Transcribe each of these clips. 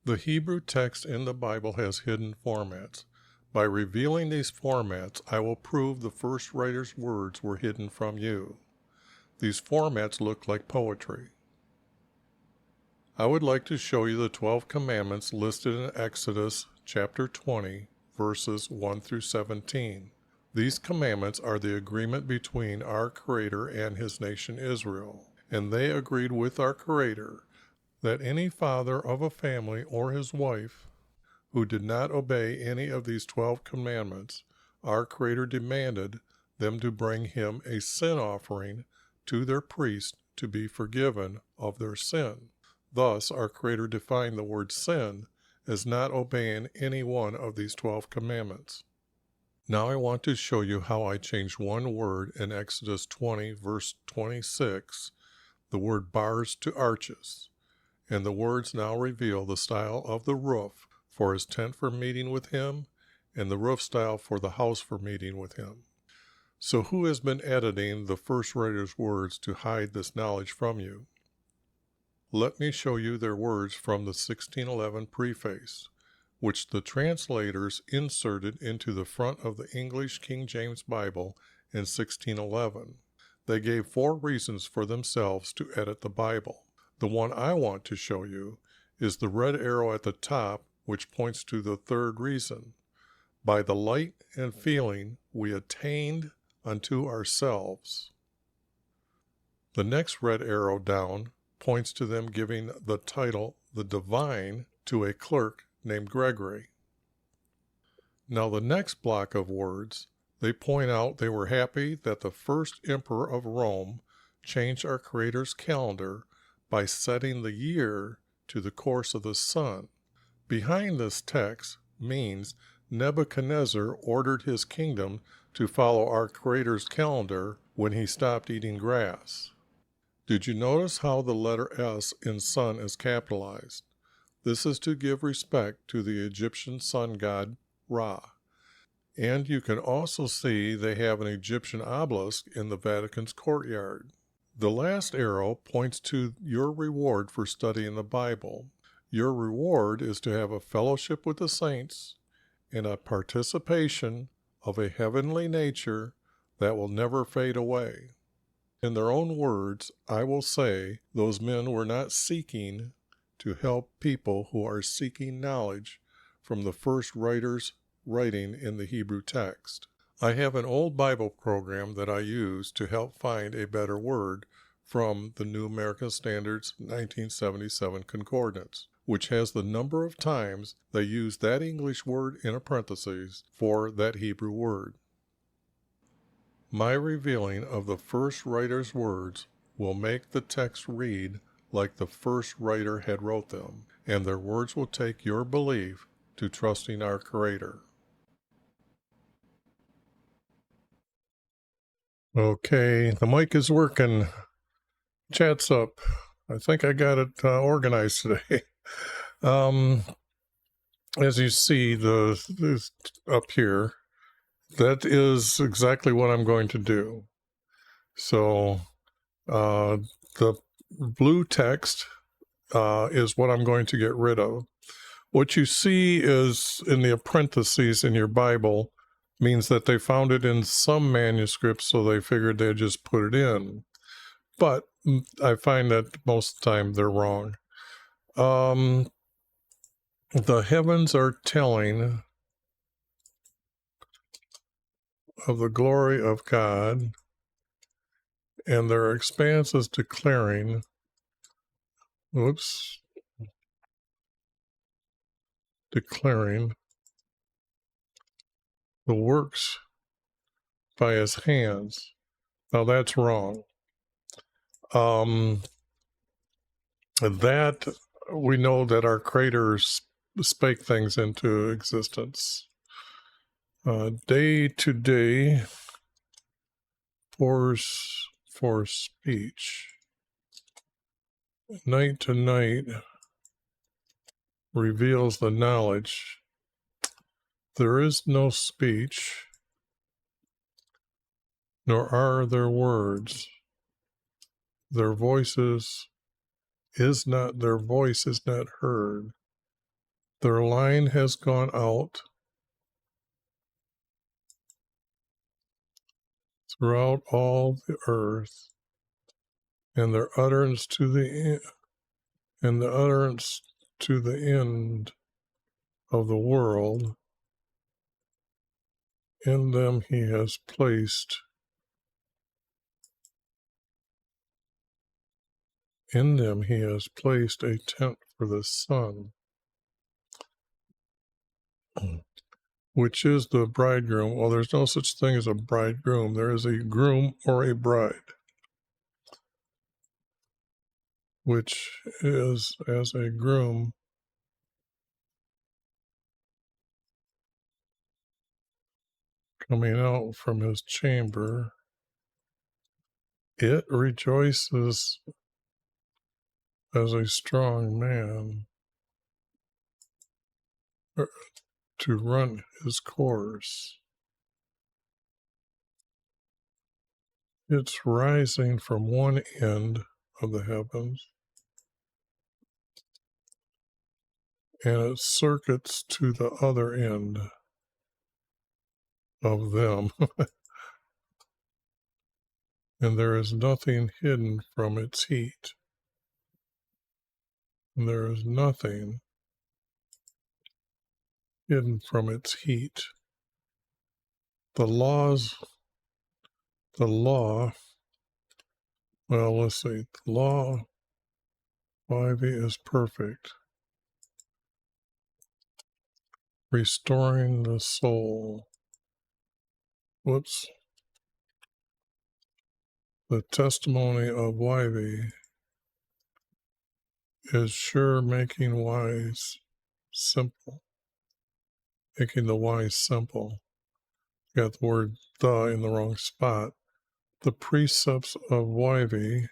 The Hebrew text in the Bible has hidden formats. By revealing these formats, I will prove the first writer's words were hidden from you. These formats look like poetry. I would like to show you the 12 commandments listed in Exodus chapter 20, verses 1 through 17. These commandments are the agreement between our Creator and His nation Israel, and they agreed with our Creator that any father of a family or his wife who did not obey any of these 12 commandments, our Creator demanded them to bring Him a sin offering to their priest to be forgiven of their sin. Thus, our Creator defined the word sin as not obeying any one of these 12 commandments. Now I want to show you how I changed one word in Exodus 20, verse 26, the word bars to arches. And the words now reveal the style of the roof for His tent for meeting with Him, and the roof style for the house for meeting with Him. So who has been editing the first writer's words to hide this knowledge from you? Let me show you their words from the 1611 preface, which the translators inserted into the front of the English King James Bible in 1611. They gave 4 reasons for themselves to edit the Bible. The one I want to show you is the red arrow at the top, which points to the 3rd reason. By the light and feeling we attained unto ourselves. The next red arrow down points to them giving the title, the divine, to a clerk named Gregory. Now the next block of words, they point out they were happy that the first emperor of Rome changed our Creator's calendar by setting the year to the course of the sun. Behind this text means Nebuchadnezzar ordered his kingdom to follow our Creator's calendar when he stopped eating grass. Did you notice how the letter S in sun is capitalized? This is to give respect to the Egyptian sun god Ra. And you can also see they have an Egyptian obelisk in the Vatican's courtyard. The last arrow points to your reward for studying the Bible. Your reward is to have a fellowship with the saints and a participation of a heavenly nature that will never fade away. In their own words, I will say those men were not seeking to help people who are seeking knowledge from the first writers writing in the Hebrew text. I have an old Bible program that I use to help find a better word from the New American Standard's 1977 Concordance, which has the number of times they use that English word in a parenthesis for that Hebrew word. My revealing of the first writer's words will make the text read like the first writer had wrote them, and their words will take your belief to trusting our Creator. Okay, the mic is working. Chat's up. I think I got it organized today. As you see, this up here, that is exactly what I'm going to do. So the blue text is what I'm going to get rid of. What you see is in the parentheses in your Bible means that they found it in some manuscripts, so they figured they'd just put it in. But I find that most of the time they're wrong. The heavens are telling of the glory of God, and their expanse is declaring, declaring the works by His hands. Now that's wrong. That we know that our Creator spake things into existence. Day to day pours for speech. Night to night reveals the knowledge. There is no speech, nor are there words. Their voice is not heard. Their line has gone out throughout all the earth, and their utterance to the end of the world. In them he has placed a tent for the sun, which is the bridegroom. Well, there's no such thing as a bridegroom. There is a groom or a bride, which is as a groom coming out from his chamber. It rejoices as a strong man to run his course. It's rising from one end of the heavens, and it circuits to the other end of them. And there is nothing hidden from its heat. And there is nothing hidden from its heat. The law, well, let's see, the law 5 is perfect, restoring the soul. Whoops. The testimony of YV is sure making wise simple, making the wise simple. Got the word "the" in the wrong spot. The precepts of YV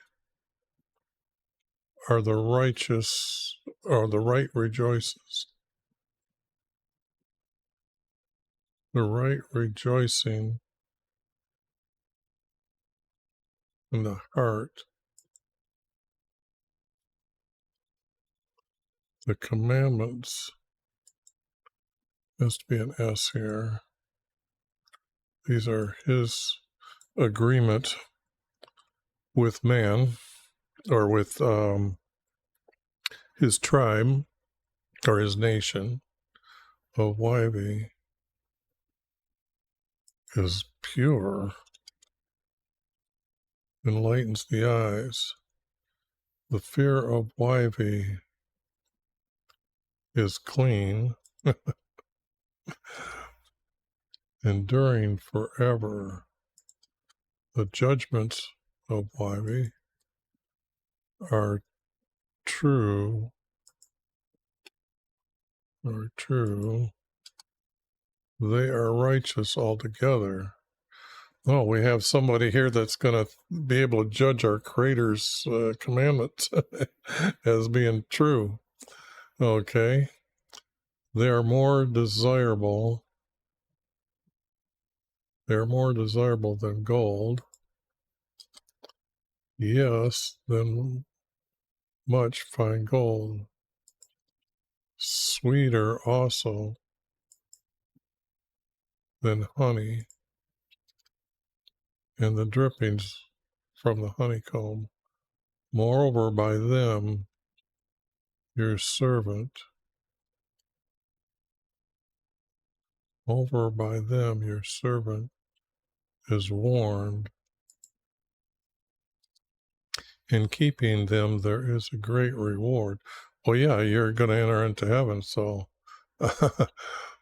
are the righteous, or the right rejoices. The right rejoicing in the heart. The commandments has to be an S here. These are his agreement with man, or with his tribe, or his nation of YV is pure, enlightens the eyes. The fear of YV is clean, enduring forever. The judgments of YV are true. They are righteous altogether. Oh, we have somebody here that's going to be able to judge our Creator's commandments as being true. Okay. They are more desirable. They're more desirable than gold. Yes, than much fine gold. Sweeter also than honey, and the drippings from the honeycomb. Moreover, by them your servant, is warned. In keeping them there is a great reward. Well, yeah, you're going to enter into heaven, so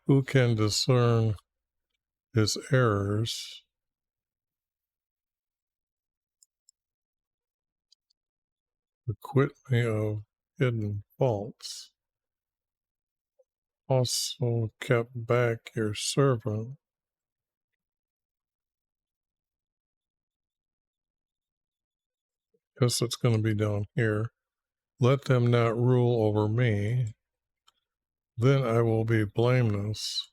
who can discern his errors? Acquit me of hidden faults. Also kept back your servant. Guess it's going to be down here. Let them not rule over me. Then I will be blameless,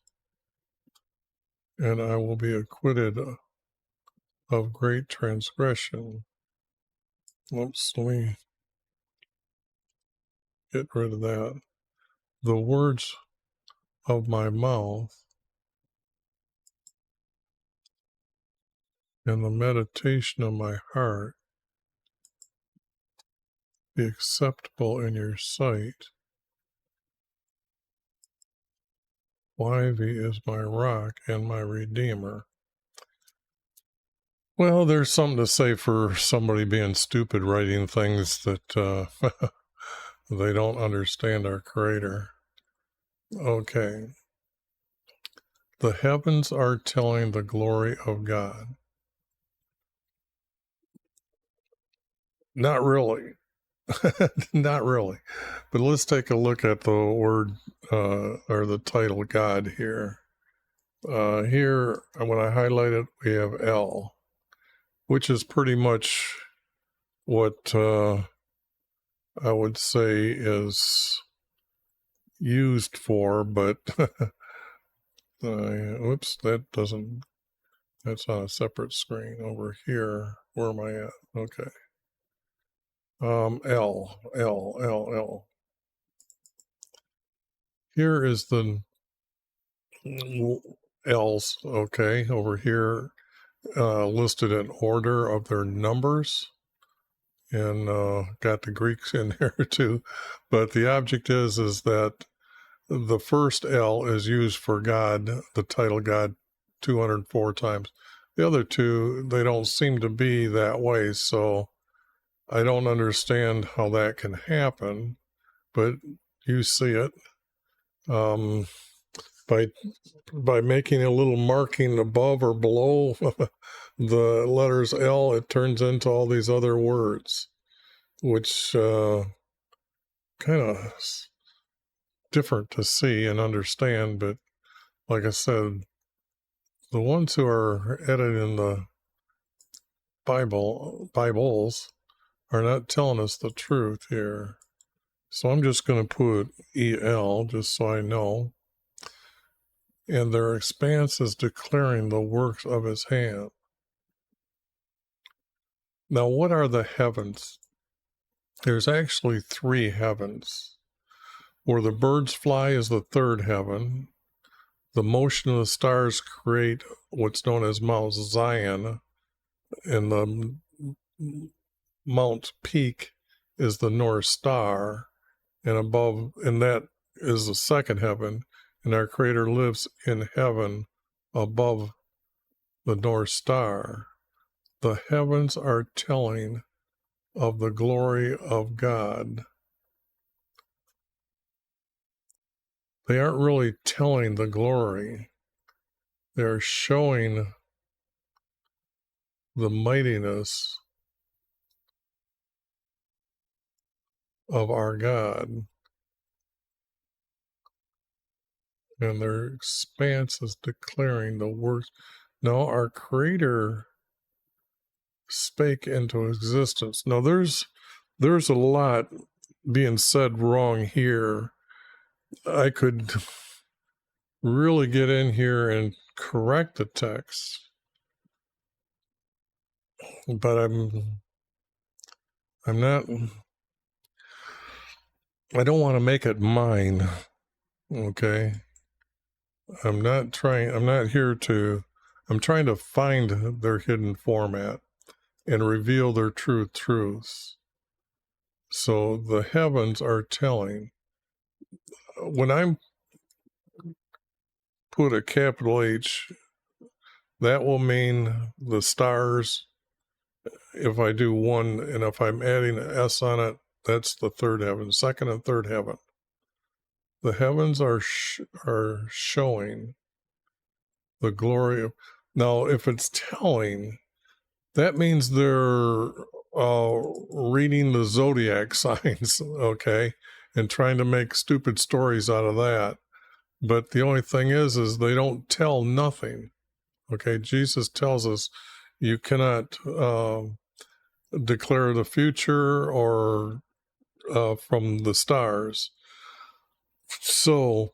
and I will be acquitted of great transgression. Oops, let me get rid of that. the words of my mouth and the meditation of my heart be acceptable in your sight. YV is my rock and my redeemer. Well, there's something to say for somebody being stupid writing things that they don't understand our Creator. Okay. The heavens are telling the glory of God. Not really. Not really. But let's take a look at the word or the title God here. Here, when I highlight it, we have L, which is pretty much what I would say is used for, but oops, that's on a separate screen over here. Where am I at? Okay. L. Here is the L's, okay, over here, listed in order of their numbers, and got the Greeks in there too. But the object is that the first L is used for God, the title God, 204 times. The other two, they don't seem to be that way, so I don't understand how that can happen, but you see it. By making a little marking above or below the letters L, it turns into all these other words, which kind of different to see and understand. But like I said, the ones who are editing the Bibles are not telling us the truth here. So I'm just going to put EL just so I know. And their expanse is declaring the works of his hand. Now, what are the heavens? There's actually 3 heavens. Where the birds fly is the 3rd heaven. The motion of the stars create what's known as Mount Zion, and the Mount Peak is the North Star, and that is the 2nd heaven, and our Creator lives in heaven above the North Star. The heavens are telling of the glory of God. They aren't really telling the glory. They're showing the mightiness of our God. And their expanse is declaring the works. Now, our Creator spake into existence. Now, there's a lot being said wrong here. I could really get in here and correct the text, but I'm not. I don't want to make it mine. Okay. I'm not here to. I'm trying to find their hidden format and reveal their true truths. So the heavens are telling. When I put a capital H, that will mean the stars. If I do 1, and if I'm adding an S on it, that's the 3rd heaven, 2nd and 3rd heaven. The heavens are showing the glory of. Now, if it's telling, that means they're reading the zodiac signs, okay, and trying to make stupid stories out of that. But the only thing is they don't tell nothing. Okay, Jesus tells us you cannot declare the future or from the stars. So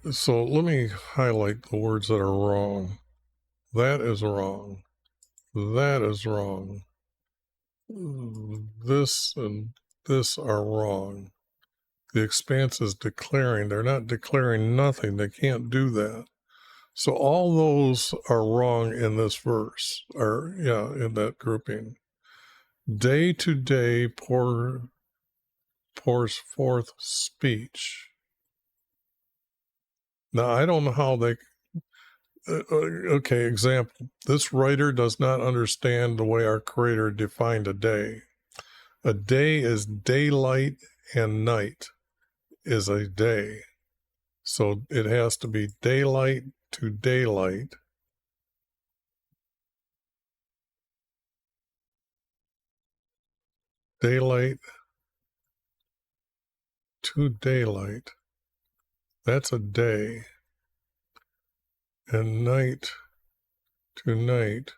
let me highlight the words that are wrong. That is wrong. That is wrong. This and this are wrong. The expanse is declaring. They're not declaring nothing. They can't do that. So all those are wrong in this verse, or in that grouping. Day to day pours forth speech. Now, I don't know how they... okay, example. This writer does not understand the way our Creator defined a day. A day is daylight and night is a day. So it has to be daylight to daylight. Daylight to daylight. That's a day. And night to night.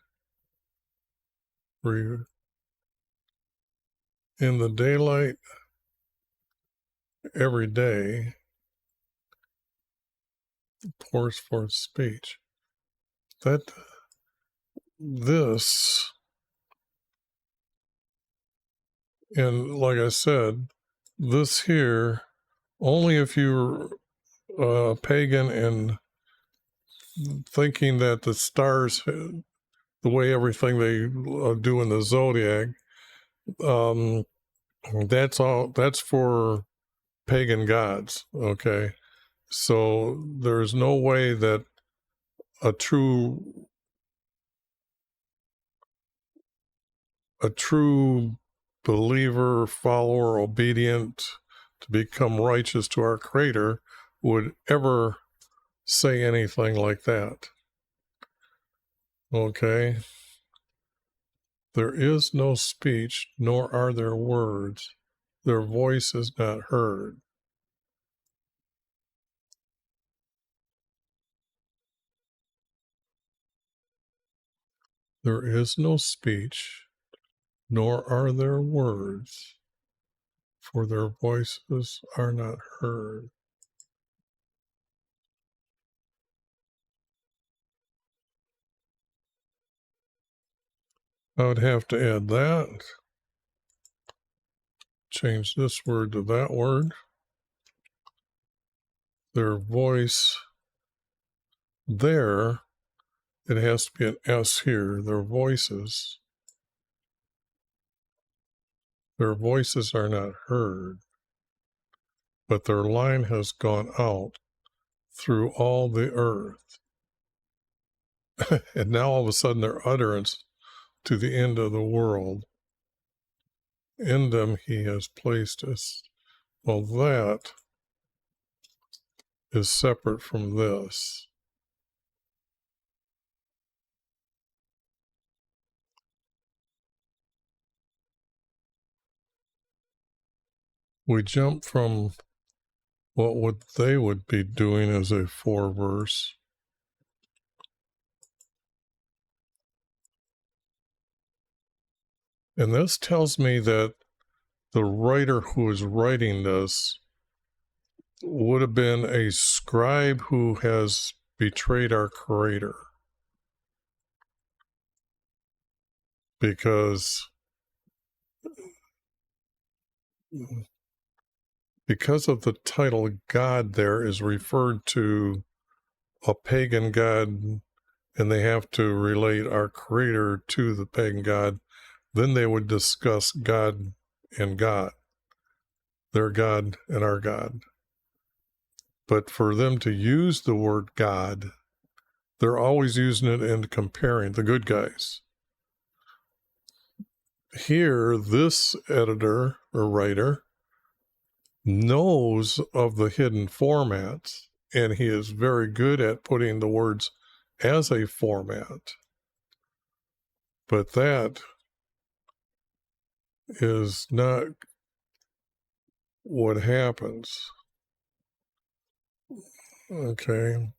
In the daylight every day pours forth speech. This, and like I said, this here, only if you're pagan and thinking that the stars, the way everything they do in the zodiac, that's for pagan gods. Okay, so there's no way that a true believer, follower, obedient to become righteous to our Creator would ever say anything like that. Okay? There is no speech, nor are there words. Their voice is not heard. There is no speech, nor are there words, for their voices are not heard. I would have to add that. Change this word to that word. Their voice there, it has to be an S here. Their voices are not heard, but their line has gone out through all the earth. And now all of a sudden their utterance to the end of the world. In them he has placed us. Well, that is separate from this. We jump from what they would be doing as a 4-verse. And this tells me that the writer who is writing this would have been a scribe who has betrayed our Creator. Because of the title God there is referred to a pagan god, and they have to relate our Creator to the pagan god. Then they would discuss God and God, their God and our God. But for them to use the word God, they're always using it and comparing the good guys. Here, this editor or writer knows of the hidden formats, and he is very good at putting the words as a format. But that is not what happens. Okay.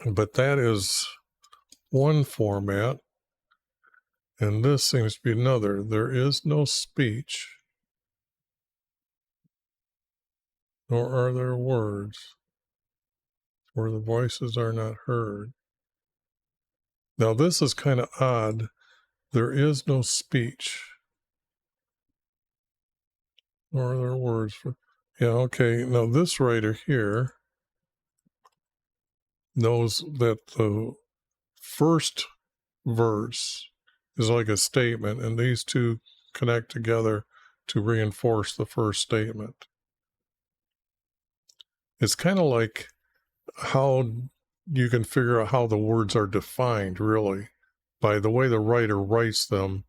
But that is one format, and this seems to be another. There is no speech, nor are there words, for the voices are not heard. Now, this is kind of odd. There is no speech. Or there are words for, yeah, okay. Now this writer here knows that the first verse is like a statement, and these two connect together to reinforce the first statement. It's kind of like how you can figure out how the words are defined, really, by the way the writer writes them,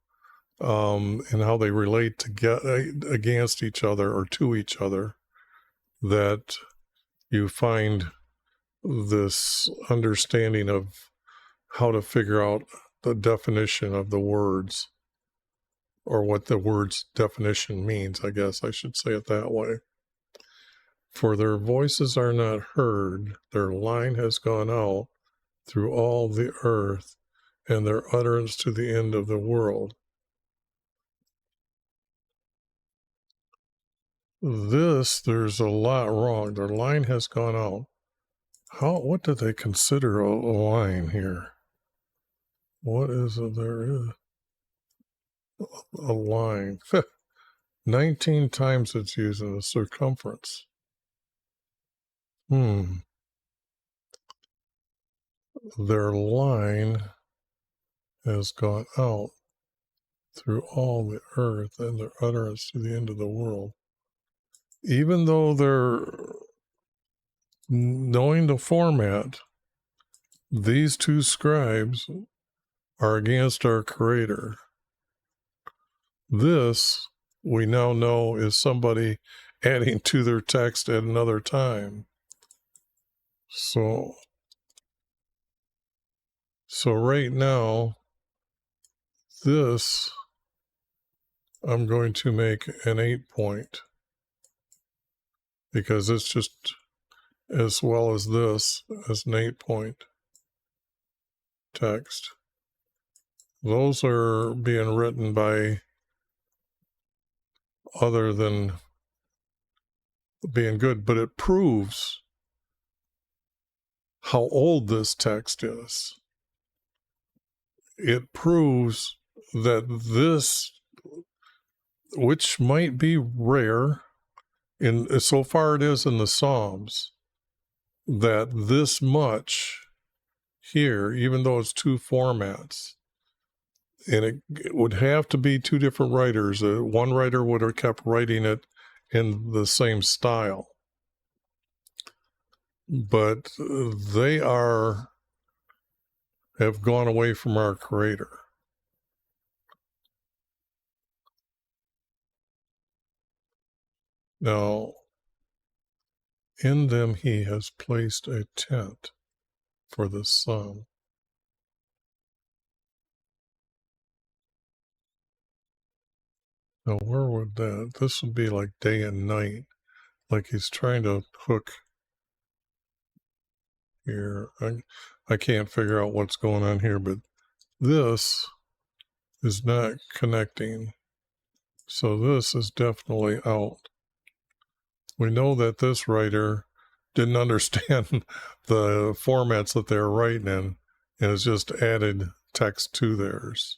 and how they relate to get against each other or to each other, that you find this understanding of how to figure out the definition of the words, or what the word's definition means. I guess I should say it that way. For their voices are not heard, their line has gone out through all the earth, and their utterance to the end of the world. There's a lot wrong. Their line has gone out. What do they consider a line here? What is it? There is a line. 19 times it's used in the circumference. Their line has gone out through all the earth, and their utterance to the end of the world. Even though they're knowing the format, these two scribes are against our Creator. This, we now know, is somebody adding to their text at another time. So right now, this, I'm going to make an 8-point, because it's just as well as this as an 8-point text. Those are being written by other than being good, but it proves how old this text is. It proves that this, which might be rare, in so far it is in the Psalms, that this much here, even though it's two formats, and it would have to be two different writers. One writer would have kept writing it in the same style, but they have gone away from our Creator. Now, in them he has placed a tent for the sun. Now, where would that? This would be like day and night, like he's trying to hook here. I can't figure out what's going on here, but this is not connecting. So this is definitely out. We know that this writer didn't understand the formats that they're writing in, and has just added text to theirs,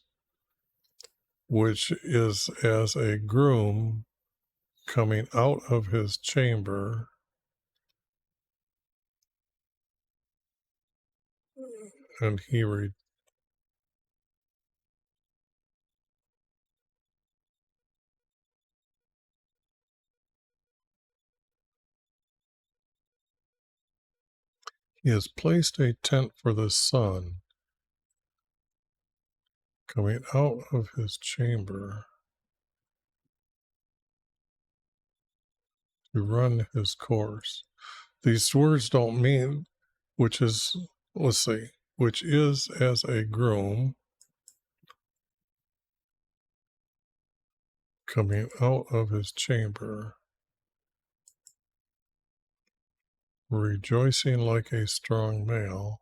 which is as a groom coming out of his chamber, and he has placed a tent for the sun coming out of his chamber to run his course. These words don't mean, which is, let's see, which is as a groom coming out of his chamber, rejoicing like a strong male,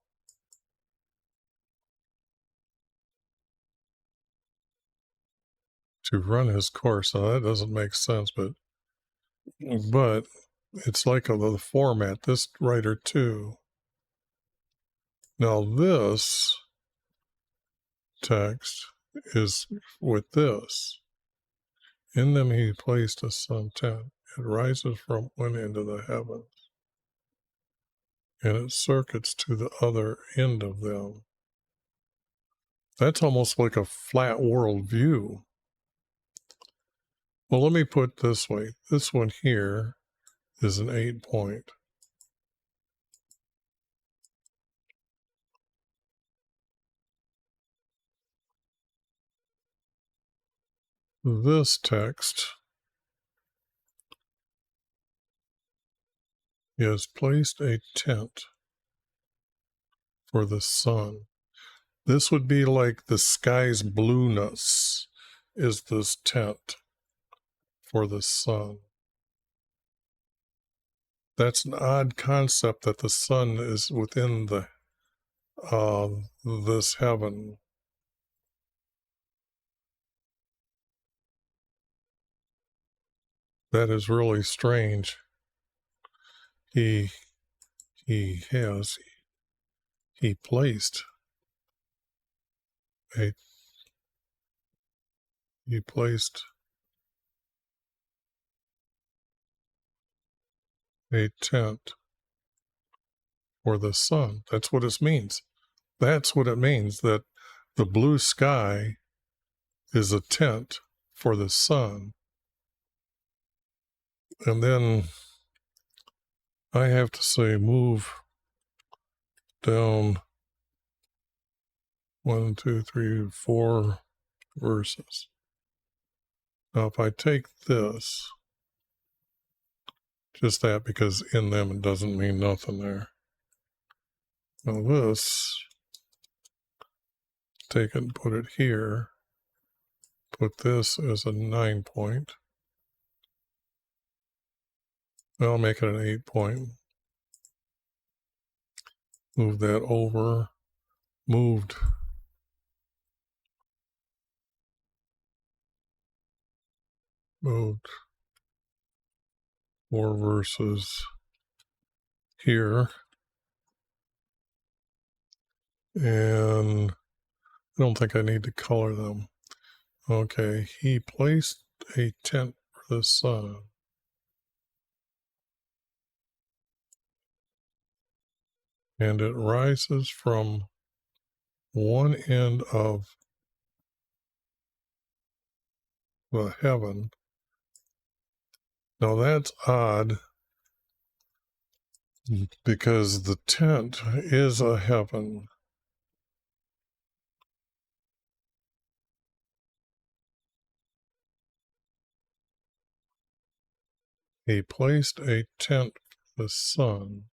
to run his course. Now that doesn't make sense, but it's like the format, this writer too. Now this text is with this, In them he placed a sun tent. It rises from one end of the heavens, and it circuits to the other end of them. That's almost like a flat world view. Well, let me put it this way. This one here is an 8-point. This text is placed a tent for the sun. This would be like the sky's blueness is this tent for the sun. That's an odd concept that the sun is within the this heaven. That is really strange. He placed a tent for the sun. That's what it means. That's what it means, that the blue sky is a tent for the sun. And then I have to say, move down 1, 2, 3, 4 verses. Now, if I take this, just that, because in them it doesn't mean nothing there. Now this, take it and put it here. Put this as a 9-point. I'll make it an 8-point. Move that over. Moved. Moved 4 verses here. And I don't think I need to color them. Okay, he placed a tent for the sun. And it rises from one end of the heaven. Now that's odd, because the tent is a heaven. He placed a tent for the sun.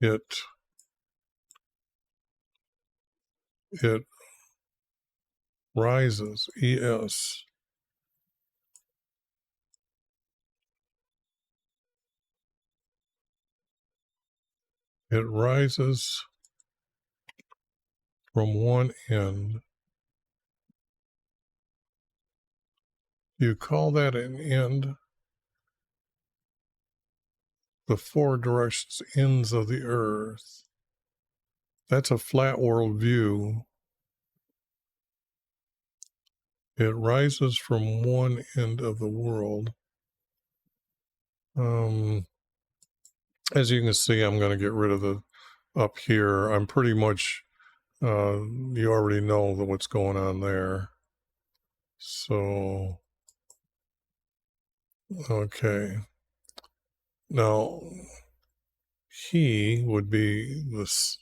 It rises, E-S. It rises from one end. You call that an end? The 4 directions, ends of the earth. That's a flat world view. It rises from one end of the world. As you can see, I'm going to get rid of the up here. I'm pretty much, you already know what's going on there. So, okay. Now, he would be this.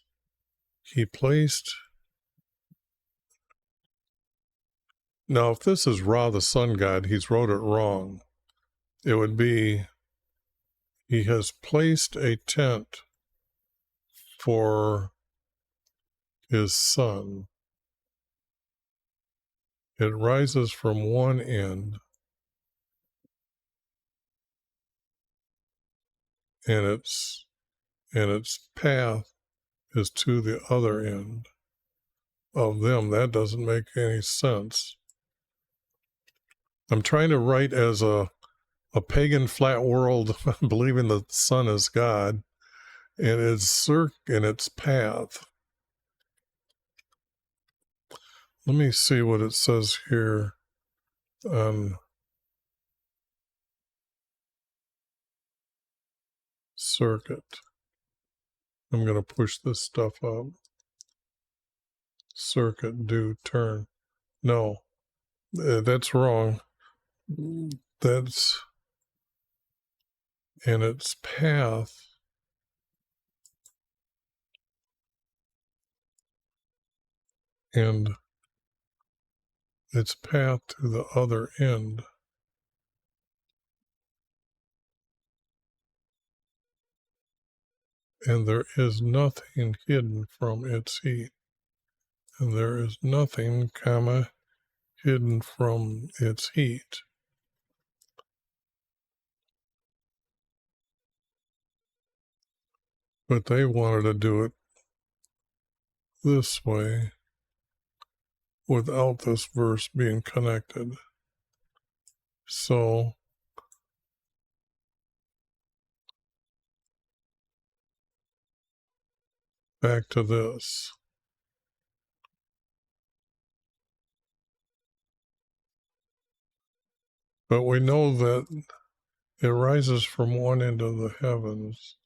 He placed. Now, if this is Ra, the sun god, he's wrote it wrong. It would be, he has placed a tent for his sun. It rises from one end, and its path is to the other end of them. That doesn't make any sense. I'm trying to write as a pagan flat world, believing the sun is God, and its path. Let me see what it says here on circuit. I'm going to push this stuff up. Circuit, do, turn. No, that's wrong. That's in its path. And its path to the other end. And there is nothing hidden from its heat. And there is nothing, comma, hidden from its heat. But they wanted to do it this way without this verse being connected. So back to this. But we know that it rises from one end of the heavens.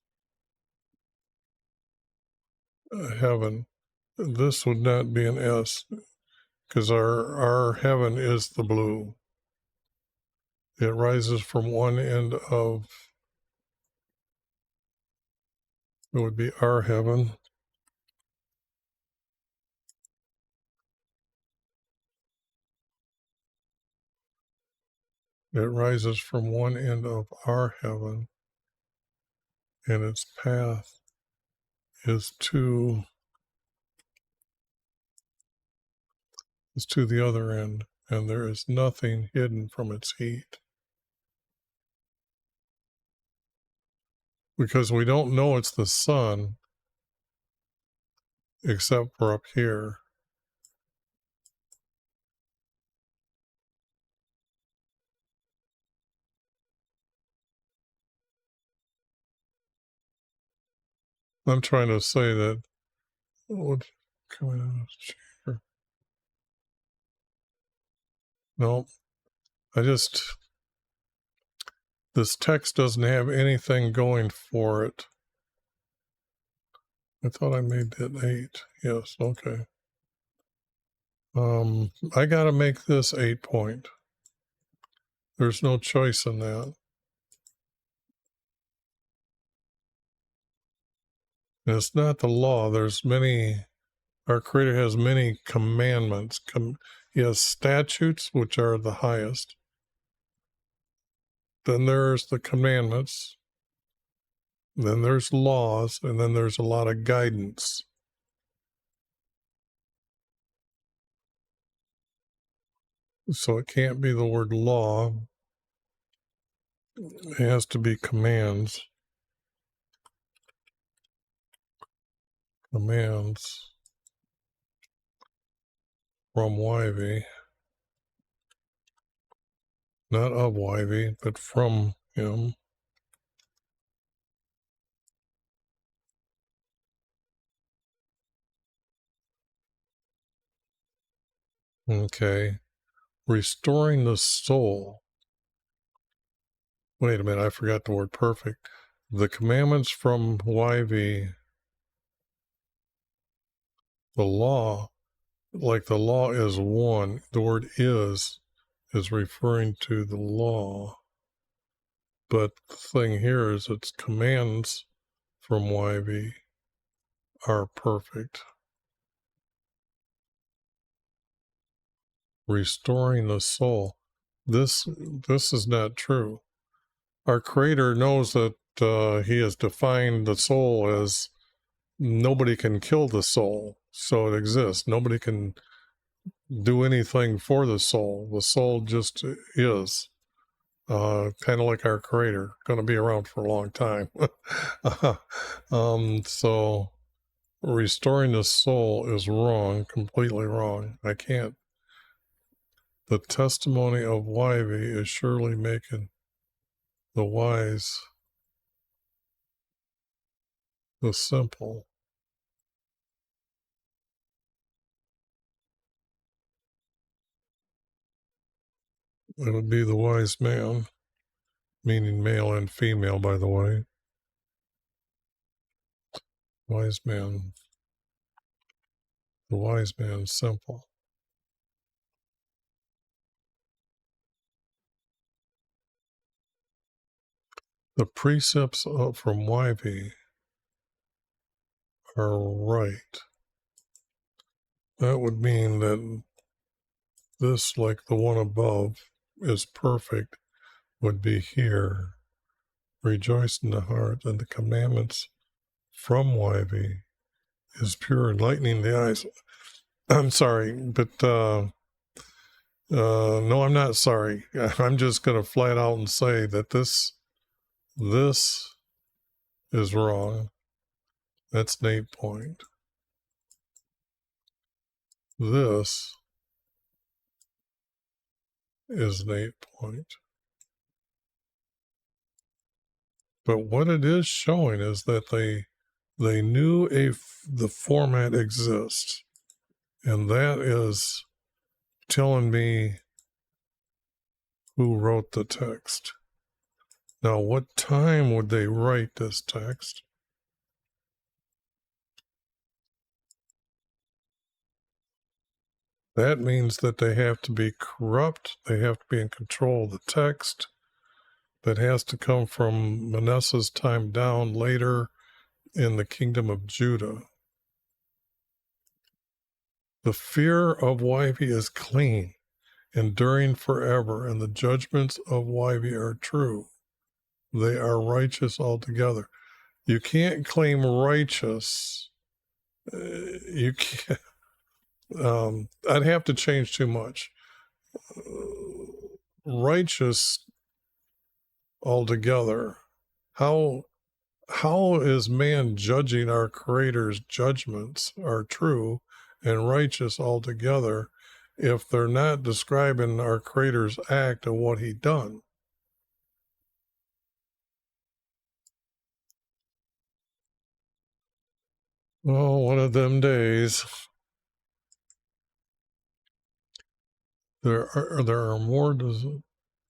Heaven. This would not be an S because our heaven is the blue. It rises from one end of, it would be our heaven. It rises from one end of our heaven, and its path is to the other end, and there is nothing hidden from its heat. Because we don't know it's the sun, except for up here. I'm trying to say that would come out of this chamber. No, this text doesn't have anything going for it. I thought I made that 8. Yes, okay. I got to make this 8 point. There's no choice in that. And it's not the law. Our Creator has many commandments. He has statutes, which are the highest. Then there's the commandments. Then there's laws, and then there's a lot of guidance. So it can't be the word law. It has to be commands. Commands from YV. Not of YV, but from him. Okay. Restoring the soul. Wait a minute, I forgot the word perfect. The commandments from YV, the law, like the law is one, the word is referring to the law. But the thing here is its commands from YV are perfect. Restoring the soul. This is not true. Our Creator knows that He has defined the soul as nobody can kill the soul, so it exists. Nobody can do anything for the soul. The soul just is. Kind of like our Creator, going to be around for a long time. So restoring the soul is wrong, completely wrong. I can't. The testimony of YV is surely making the wise the simple. It would be the wise man, meaning male and female, by the way. Wise man. The wise man is simple. The precepts from YV are right. That would mean that this, like the one above, is perfect, would be here. Rejoice in the heart, and the commandments from YV is pure, enlightening the eyes. I'm sorry, but no, I'm not sorry. I'm just going to flat out and say that this is wrong. That's an 8 point. This is an 8 point. But what it is showing is that they knew the format exists, and that is telling me who wrote the text. Now, what time would they write this text? That means that they have to be corrupt. They have to be in control of the text. That has to come from Manasseh's time down later in the kingdom of Judah. The fear of YV is clean, enduring forever, and the judgments of YV are true. They are righteous altogether. You can't claim righteous. You can't. I'd have to change too much. Righteous altogether. How is man judging our Creator's judgments are true and righteous altogether if they're not describing our Creator's act of what He done? Oh, one of them days. There are more.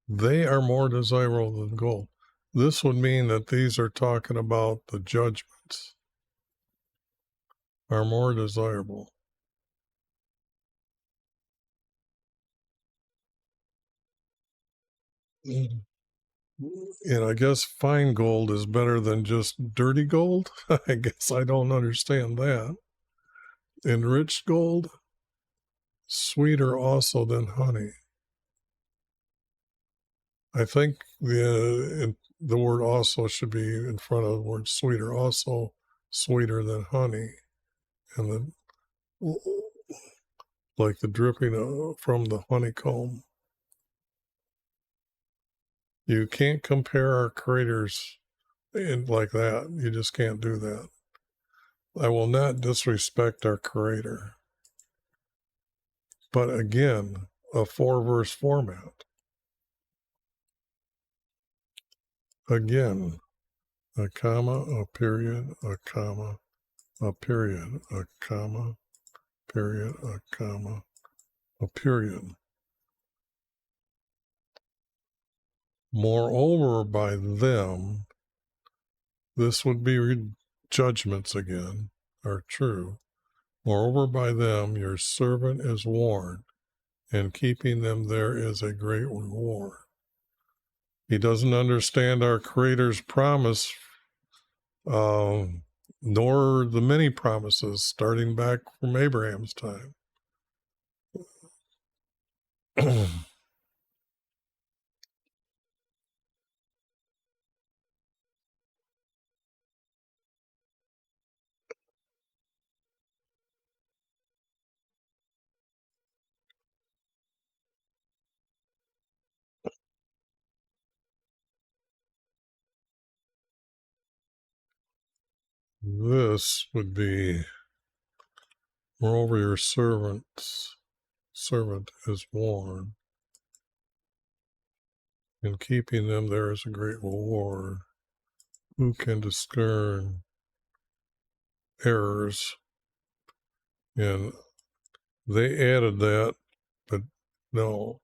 They are more desirable than gold. This would mean that these are talking about the judgments are more desirable. And I guess fine gold is better than just dirty gold. I guess I don't understand that. Enriched gold, sweeter also than honey. I think the word also should be in front of the word sweeter, also sweeter than honey. And then like the dripping from the honeycomb. You can't compare our creators like that. You just can't do that. I will not disrespect our Creator. But again, a 4-verse format. Again, a comma, a period, a comma, a period, a comma, period, a comma, a period. Moreover, by them, this would be judgments again, are true. Moreover, by them your servant is warned, and keeping them there is a great reward. He doesn't understand our Creator's promise, nor the many promises starting back from Abraham's time. This would be, moreover, your servant is warned. In keeping them, there is a great reward. Who can discern errors? And they added that, but no.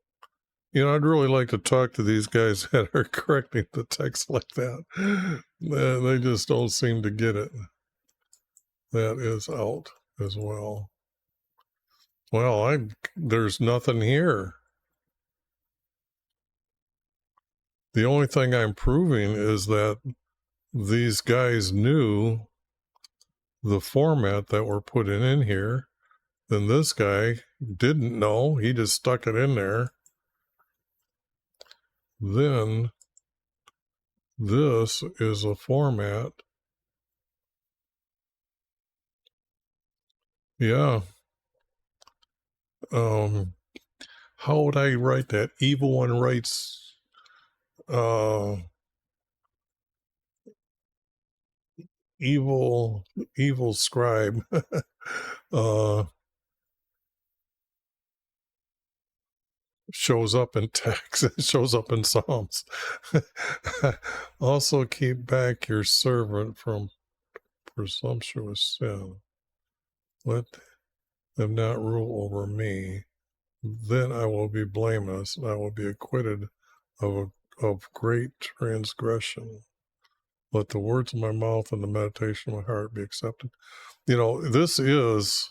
I'd really like to talk to these guys that are correcting the text like that. They just don't seem to get it. That is out as well. Well, there's nothing here. The only thing I'm proving is that these guys knew the format that we're putting in here. Then this guy didn't know. He just stuck it in there. Then this is a format. Yeah. How would I write that? Evil one writes evil scribe. Shows up in text. It shows up in Psalms. Also keep back your servant from presumptuous sin. Let them not rule over me. Then I will be blameless, and I will be acquitted of great transgression. Let the words of my mouth and the meditation of my heart be accepted. This is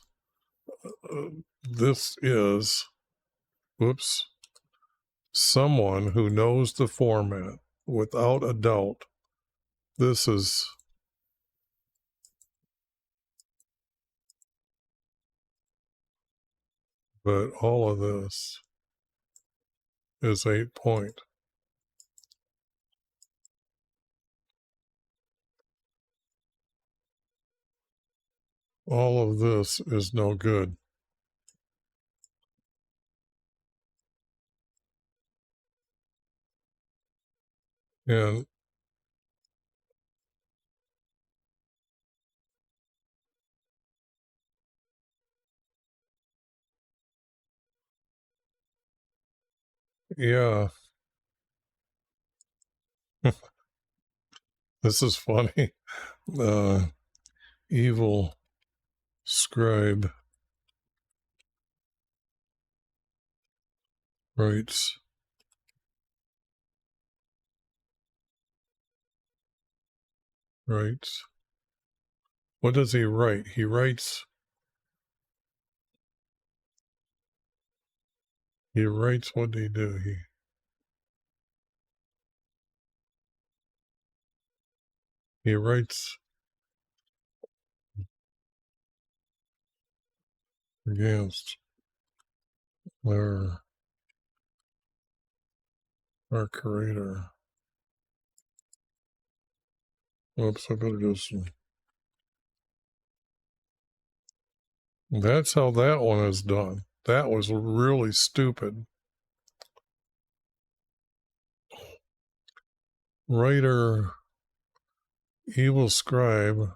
whoops, someone who knows the format without a doubt. This is but all of this is 8 point. All of this is no good. And yeah, this is funny. Evil scribe writes what does he write? He writes what did he do? He writes against our creator. Oops, I better just. That's how that one is done. That was really stupid. Writer, evil scribe,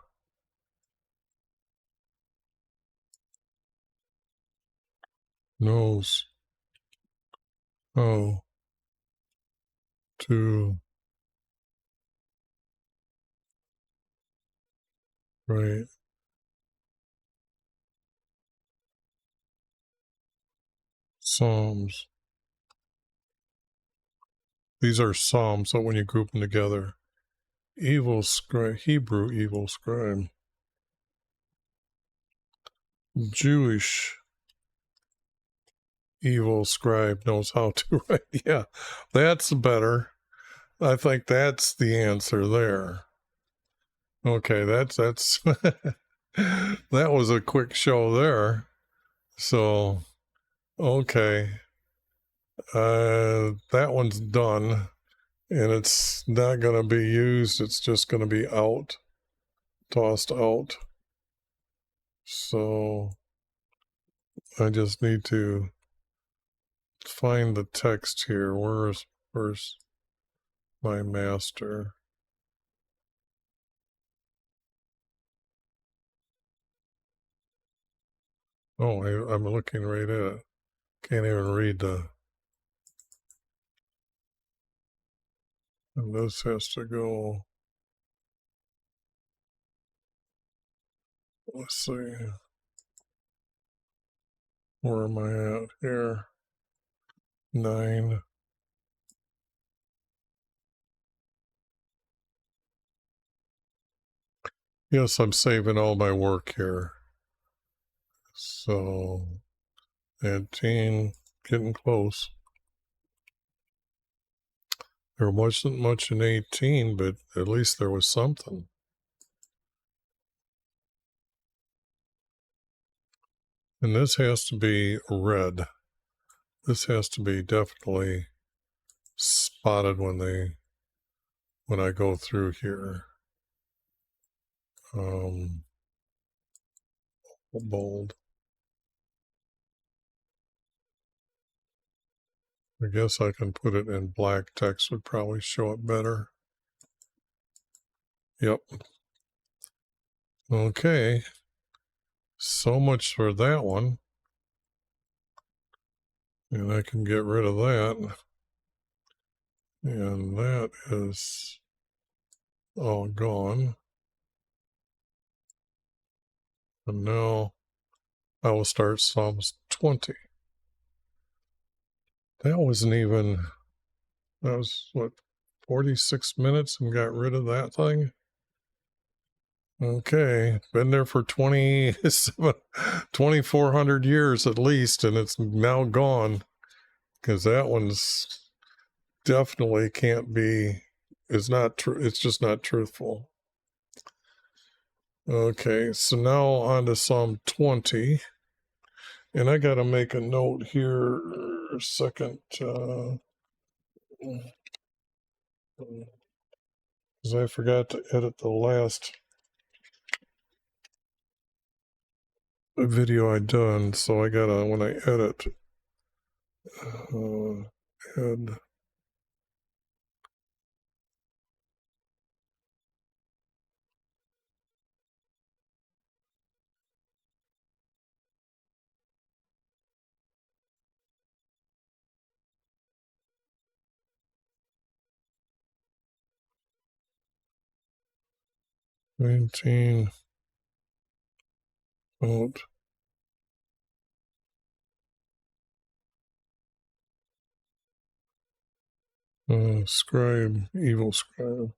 knows how to write Psalms. These are Psalms, so when you group them together, evil scribe, Hebrew evil scribe, Jewish evil scribe knows how to write. Yeah, that's better. I think that's the answer there. Okay, that's that was a quick show there. So, okay, that one's done, and it's not going to be used. It's just going to be tossed out. So, I just need to find the text here. Where's my master? Oh, I'm looking right at it. Can't even read and this has to go. Let's see. Where am I at here? 9. Yes, I'm saving all my work here. So, 18, getting close. There wasn't much in 18, but at least there was something. And this has to be red. This has to be definitely spotted when I go through here. Bold. I guess I can put it in black text, would probably show it better. Yep. Okay. So much for that one. And I can get rid of that. And that is all gone. And now I will start Psalms 20. That was what, 46 minutes and got rid of that thing? Okay, been there for 2,400 years at least, and it's now gone, because that one's definitely it's not true. It's just not truthful. Okay, so now on to Psalm 20. And I got to make a note here a second, because I forgot to edit the last video I done. So I got to, when I edit, add 19 out. Scribe, evil scribe.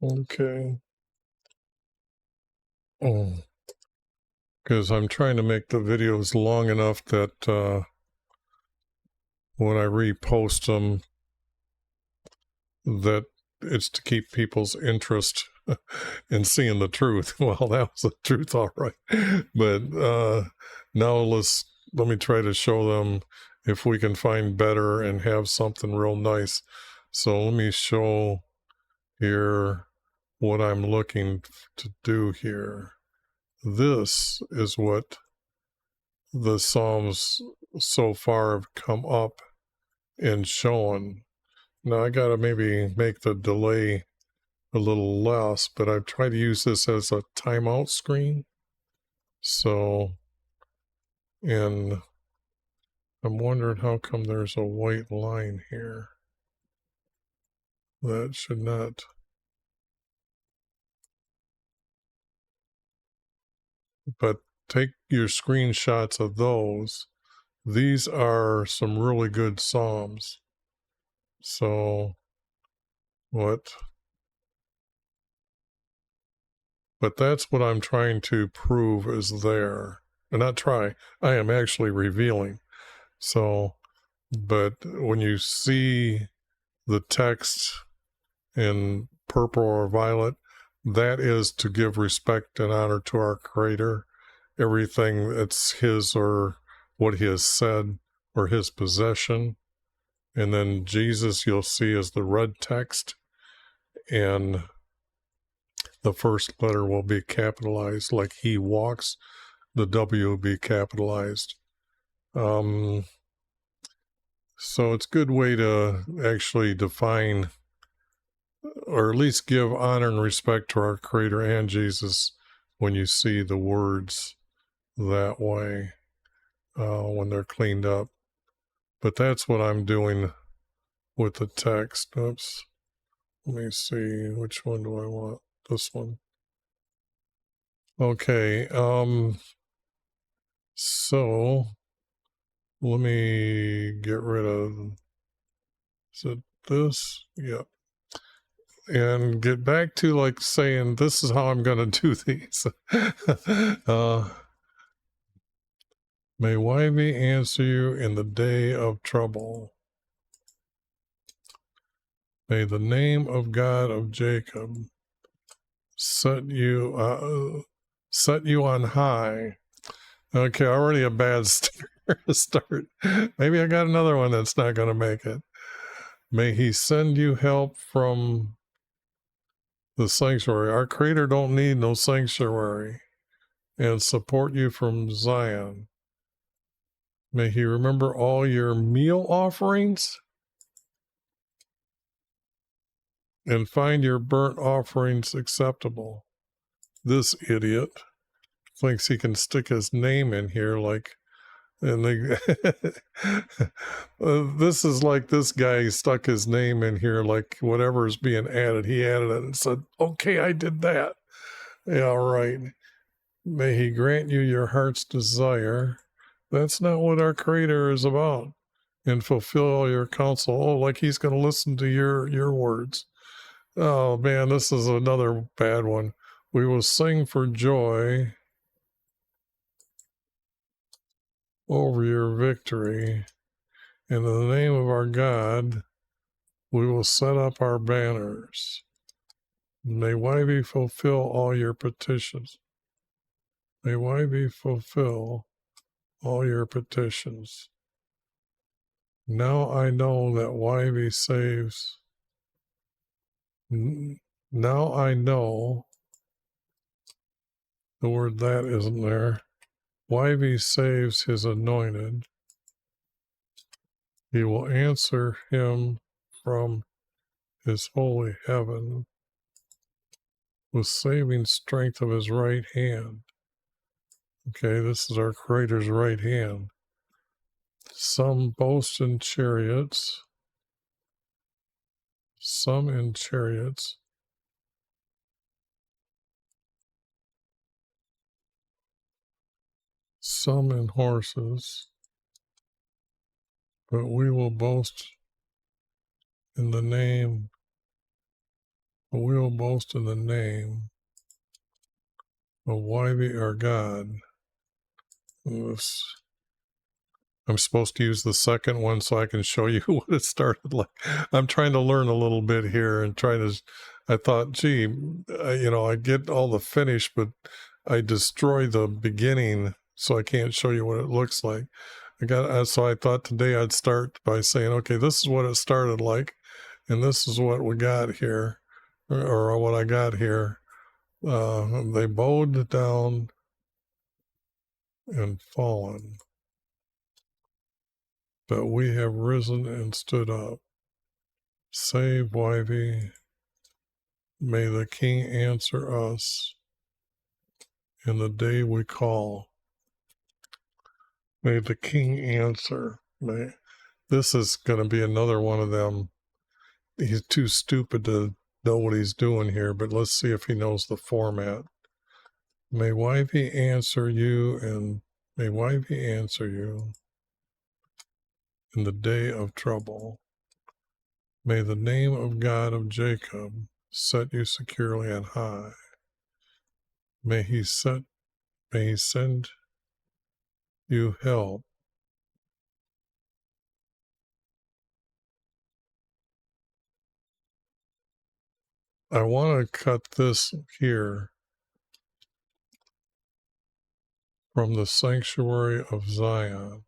Okay. Oh, because I'm trying to make the videos long enough that when I repost them, that it's to keep people's interest in seeing the truth. Well, that was the truth, all right. But now let me try to show them if we can find better and have something real nice. So let me show here what I'm looking to do here. This is what the Psalms so far have come up and shown. Now I got to maybe make the delay a little less, but I've tried to use this as a timeout screen. So, and I'm wondering how come there's a white line here. That should not. But take your screenshots of those. These are some really good Psalms. So, what? But that's what I'm trying to prove is there. And not try, I am actually revealing. So, but when you see the text in purple or violet, that is to give respect and honor to our Creator. Everything that's His or what He has said or His possession. And then Jesus, you'll see, is the red text. And the first letter will be capitalized like He walks. The W will be capitalized. So it's a good way to actually define, or at least give honor and respect to our Creator and Jesus when you see the words that way, when they're cleaned up. But that's what I'm doing with the text. Oops. Let me see. Which one do I want? This one. Okay. So let me get rid of, is it this? Yep. And get back to like saying, this is how I'm going to do these. May YV answer you in the day of trouble. May the name of God of Jacob set you on high. Okay, already a bad start. Maybe I got another one that's not going to make it. May he send you help from the sanctuary. Our Creator don't need no sanctuary, and support you from Zion. May he remember all your meal offerings and find your burnt offerings acceptable. This idiot thinks he can stick his name in here like, and they, this is like this guy stuck his name in here like whatever is being added, he added it and said, okay, I did that. Yeah, all right. May he grant you your heart's desire. That's not what our Creator is about. And fulfill all your counsel. Oh, like he's going to listen to your words. Oh, man, this is another bad one. We will sing for joy over your victory. And in the name of our God, we will set up our banners. May YB fulfill all your petitions. May YB fulfill all your petitions. Now I know that YB saves. Now I know, the word that isn't there. YB saves his anointed. He will answer him from his holy heaven with saving strength of his right hand. Okay, this is our Creator's right hand. Some boast in chariots, some in chariots, some in horses, but we will boast in the name, of YB our God. I'm supposed to use the second one so I can show you what it started like. I'm trying to learn a little bit here and I thought, gee, I get all the finish, but I destroy the beginning, so I can't show you what it looks like. So I thought today I'd start by saying, okay, this is what it started like, and this is what we got here, or what I got here. They bowed down and fallen, but we have risen and stood up. Save YV. May the King answer us in the day we call. May the King answer. This is going to be another one of them. He's too stupid to know what he's doing here, but let's see if he knows the format. May YV answer you, and may YV answer you in the day of trouble. May the name of God of Jacob set you securely on high. May he send you help. I want to cut this here from the sanctuary of Zion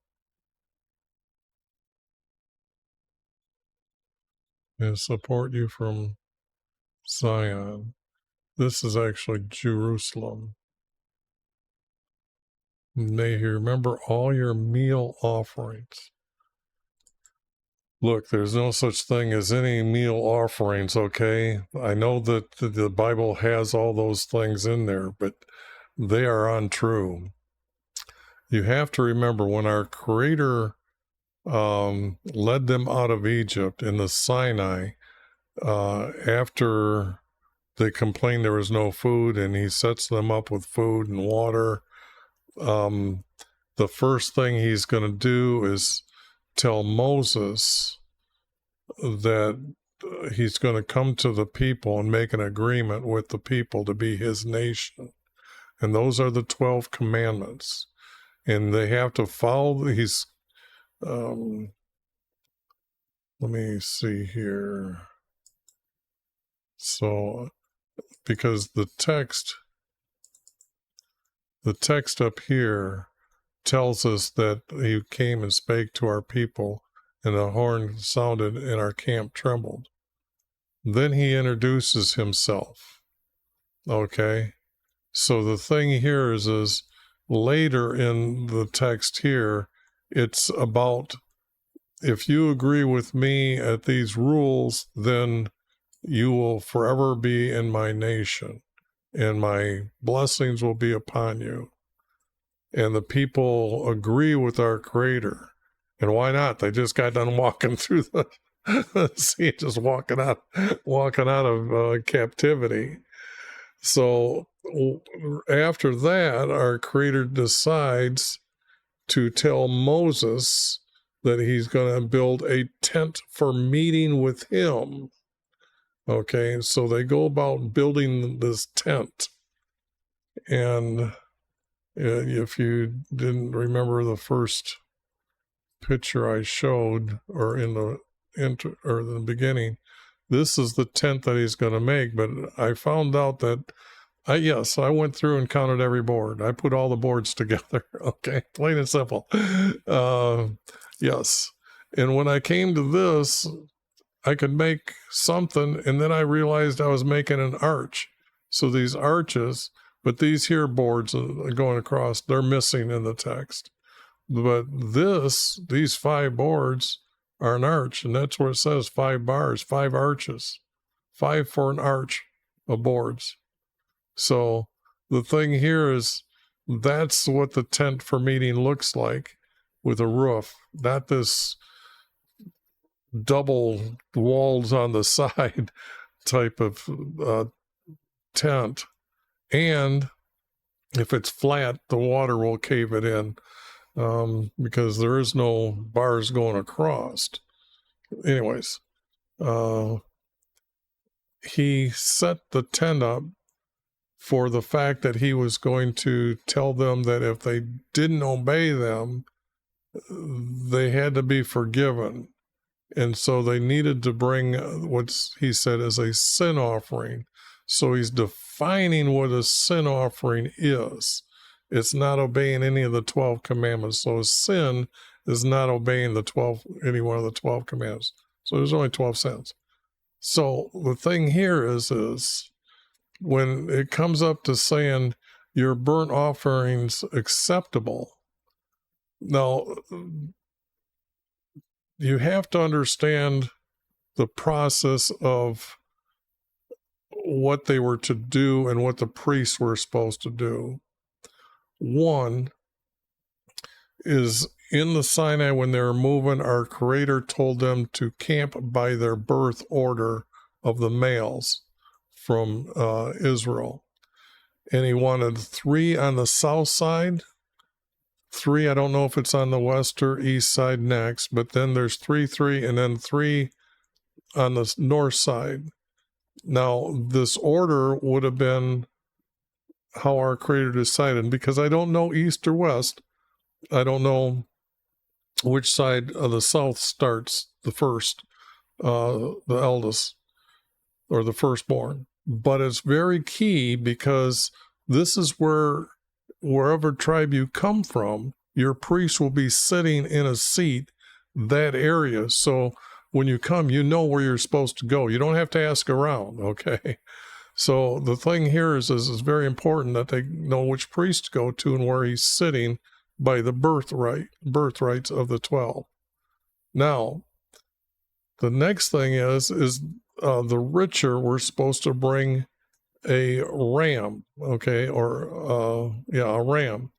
and support you from Zion. This is actually Jerusalem. May he remember all your meal offerings. Look, there's no such thing as any meal offerings, okay? I know that the Bible has all those things in there, but they are untrue. You have to remember when our Creator led them out of Egypt in the Sinai, after they complained there was no food, and he sets them up with food and water. the first thing he's going to do is tell Moses that he's going to come to the people and make an agreement with the people to be his nation. And those are the 12 commandments. And they have to follow these. Let me see here. So, because the text up here tells us that he came and spake to our people, and the horn sounded, and our camp trembled. Then he introduces himself. Okay? So the thing here is later in the text here, it's about, if you agree with me at these rules, then you will forever be in my nation, and my blessings will be upon you. And the people agree with our Creator. And why not? They just got done walking through the sea, just walking out of captivity. So after that, our Creator decides to tell Moses that he's going to build a tent for meeting with him. Okay, so they go about building this tent. And if you didn't remember the first picture I showed, or in the beginning, this is the tent that he's going to make. But I found out that I went through and counted every board. I put all the boards together. Okay, plain and simple. Yes. And when I came to this, I could make something, and then I realized I was making an arch. So these arches, but these here boards going across, they're missing in the text. But these 5 boards are an arch, and that's where it says 5 bars, 5 arches, 5 for an arch of boards. So the thing here is, that's what the tent for meeting looks like, with a roof, not this double walls on the side type of tent. And if it's flat, the water will cave it in, because there is no bars going across. Anyways, he set the tent up for the fact that he was going to tell them that if they didn't obey them, they had to be forgiven. And so they needed to bring what he said is a sin offering. So he's defining what a sin offering is. It's not obeying any of the 12 commandments. So a sin is not obeying any one of the 12 commandments. So there's only 12 sins. So the thing here is when it comes up to saying your burnt offering's acceptable, now you have to understand the process of what they were to do and what the priests were supposed to do. One is, in the Sinai, when they were moving, our Creator told them to camp by their birth order of the males from Israel. And he wanted 3 on the south side, 3, I don't know if it's on the west or east side next, but then there's 3, and then 3 on the north side. Now, this order would have been how our Creator decided, because I don't know east or west. I don't know which side of the south starts the first, the eldest, or the firstborn. But it's very key, because this is wherever tribe you come from, your priest will be sitting in a seat, that area. So when you come, you know where you're supposed to go. You don't have to ask around, okay? So the thing here is very important that they know which priest to go to and where he's sitting by the birthrights of the 12. Now, the next thing is the richer were supposed to bring a ram, okay, or a ram.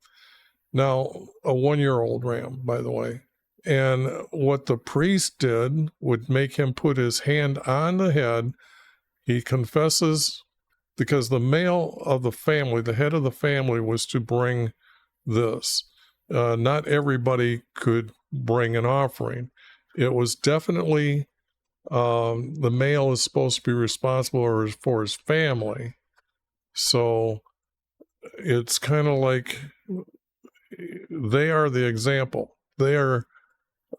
Now, a 1-year-old ram, by the way. And what the priest did would make him put his hand on the head. He confesses, because the male of the family, the head of the family, was to bring this. not everybody could bring an offering. It was definitely the male is supposed to be responsible for his family. So it's kind of like they are the example. They are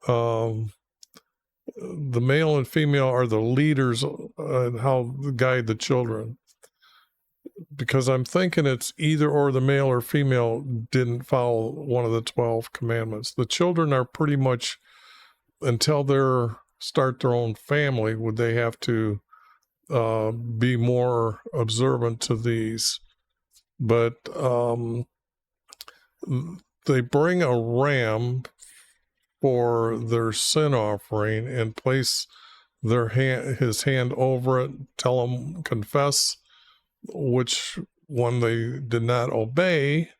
the male and female are the leaders and how to guide the children. Because I'm thinking it's either or the male or female didn't follow one of the 12 commandments. The children are pretty much, until they start their own family, would they have to be more observant to these. But they bring a ram for their sin offering and place his hand over it, tell him, confess which one they did not obey,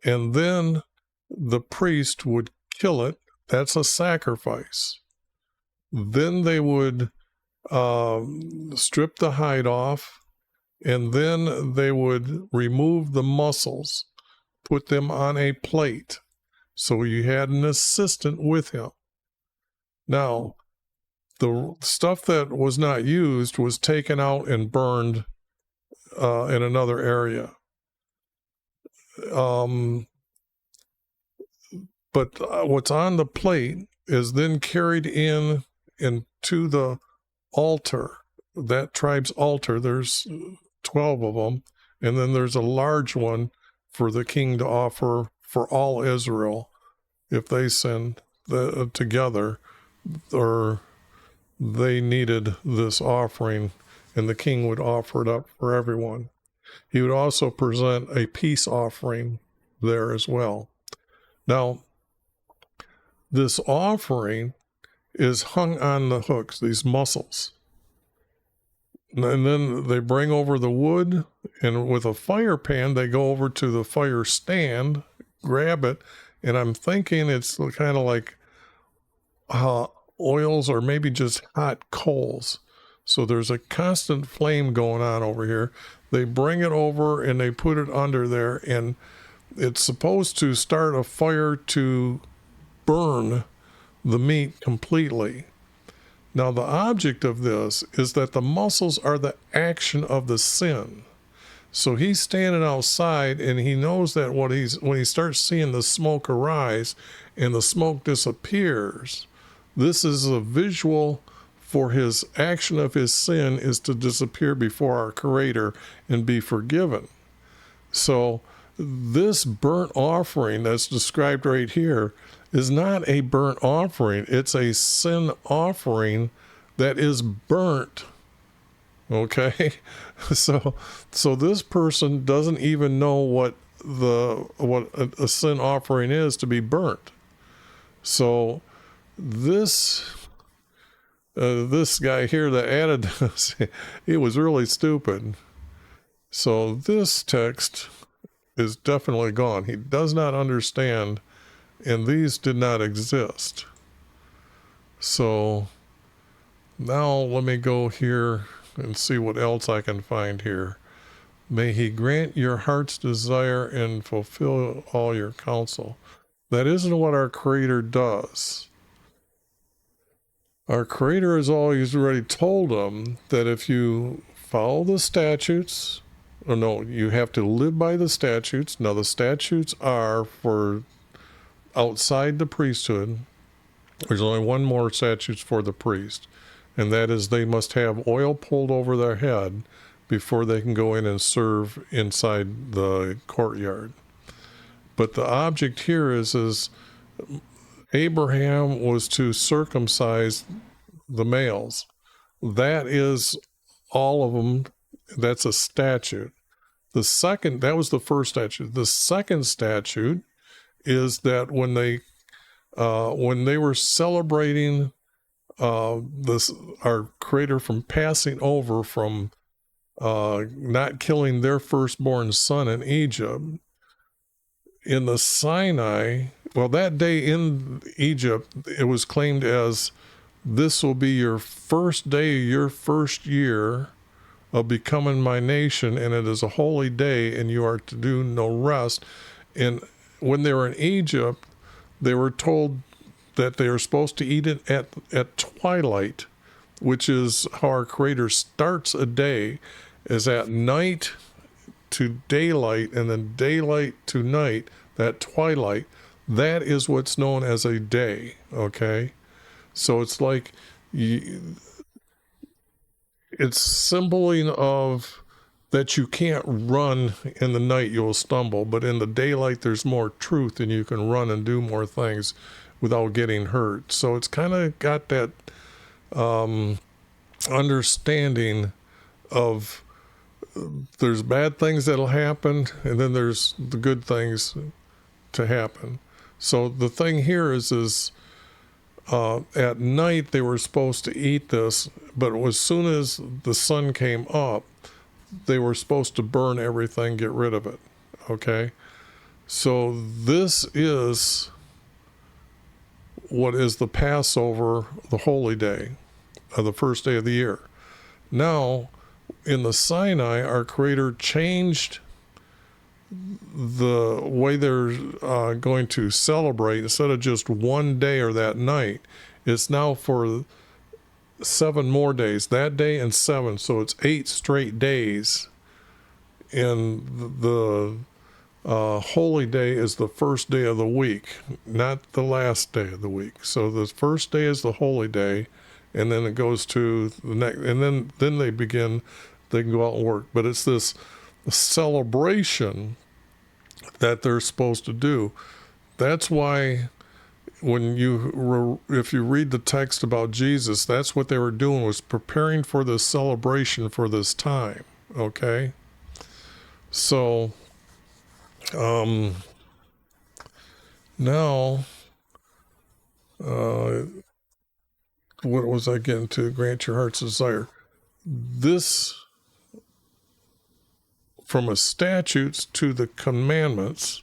and then the priest would kill it. That's a sacrifice. Then they would strip the hide off, and then they would remove the muscles, put them on a plate. So you had an assistant with him. Now, the stuff that was not used was taken out and burned in another area. But what's on the plate is then carried into the altar, that tribe's altar. There's 12 of them, and then there's a large one for the king to offer for all Israel if they sinned together, or they needed this offering, and the king would offer it up for everyone. He would also present a peace offering there as well. Now, this offering is hung on the hooks, these muscles. And then they bring over the wood, and with a fire pan, they go over to the fire stand, grab it, and I'm thinking it's kind of like oils or maybe just hot coals. So there's a constant flame going on over here. They bring it over and they put it under there, and it's supposed to start a fire to burn the meat completely. Now, the object of this is that the muscles are the action of the sin. So he's standing outside, and he knows that when he starts seeing the smoke arise and the smoke disappears, this is a visual for his action of his sin is to disappear before our Creator and be forgiven. So this burnt offering that's described right here is not a burnt offering. It's a sin offering that is burnt. Okay? So this person doesn't even know what a sin offering is to be burnt. So this guy here that added this, he was really stupid. So this text is definitely gone. He does not understand, and these did not exist. So now let me go here and see what else I can find here. May he grant your heart's desire and fulfill all your counsel. That isn't what our Creator does. Our Creator has always already told them that if you follow the statutes, you have to live by the statutes. Now, the statutes are for outside the priesthood. There's only one more statute for the priest, and that is they must have oil pulled over their head before they can go in and serve inside the courtyard. But the object here is Abraham was to circumcise the males. That is all of them. That's a statute. That was the first statute. The second statute is that when they were celebrating our Creator from passing over from not killing their firstborn son in Egypt, in the Sinai, well, that day in Egypt, it was claimed as, this will be your first day of your first year of becoming my nation, and it is a holy day, and you are to do no rest. And when they were in Egypt, they were told that they are supposed to eat it at twilight, which is how our Creator starts a day, is at night to daylight, and then daylight to night, that twilight, that is what's known as a day, okay? So it's like, it's symboling of that you can't run in the night, you'll stumble, but in the daylight there's more truth and you can run and do more things without getting hurt. So it's kind of got that understanding of there's bad things that'll happen and then there's the good things to happen. So the thing here is at night they were supposed to eat this, but as soon as the sun came up, they were supposed to burn everything, get rid of it. Okay? So this is what is the Passover, the holy day, the first day of the year. Now, in the Sinai, our Creator changed the way they're going to celebrate. Instead of just one day or that night, it's now for 7 more days, that day and 7. So it's 8 straight days. And the holy day is the first day of the week, not the last day of the week. So the first day is the holy day, and then it goes to the next, and then they can go out and work. But it's this celebration that they're supposed to do. That's why if you read the text about Jesus, that's what they were doing, was preparing for this celebration for this time. Okay? So, now, what was I getting to? Grant your heart's desire. This, from a statutes to the commandments,